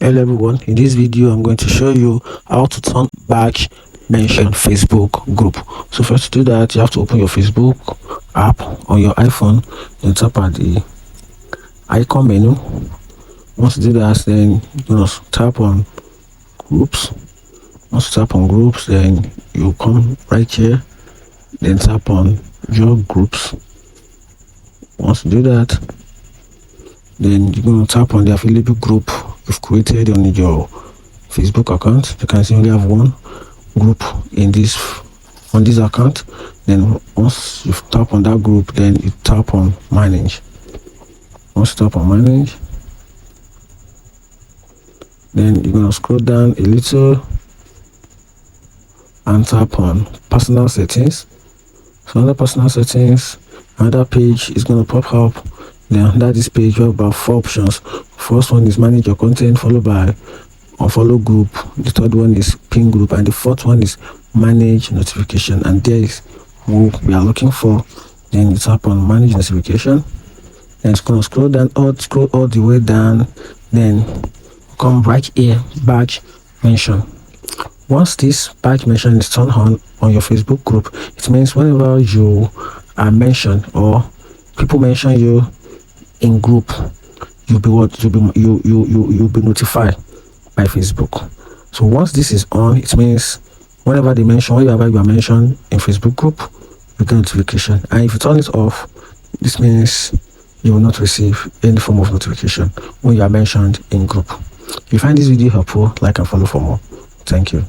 Hello everyone, in this video I'm going to show you how to turn back mention Facebook group. So first to do that, you have to open your Facebook app on your iPhone and tap at the icon menu. Once you do that, then you're going to tap on groups. Once you tap on groups, then you come right here, then tap on your groups. Once you do that, then you're going to tap on the available group you've created on your Facebook account. You can see only have one group on this account. Then once you tap on that group, then you tap on manage. Once you tap on manage, then you're going to scroll down a little and tap on personal settings. So under personal settings, another page is going to pop up. Then under this page, you have about 4 options. First one is manage your content, followed by unfollow group. The third one is pin group, and the fourth one is manage notification. And there is what we are looking for. Then you tap on manage notification. Then it's going to scroll all the way down. Then come right here, back mention. Once this back mention is turned on your Facebook group, it means whenever you are mentioned or people mention you in group, you'll be notified by Facebook. So once this is on, it means whenever you are mentioned in Facebook group, you get notification. And if you turn it off, this means you will not receive any form of notification when you are mentioned in group. If you find this video helpful, like and follow for more. Thank you.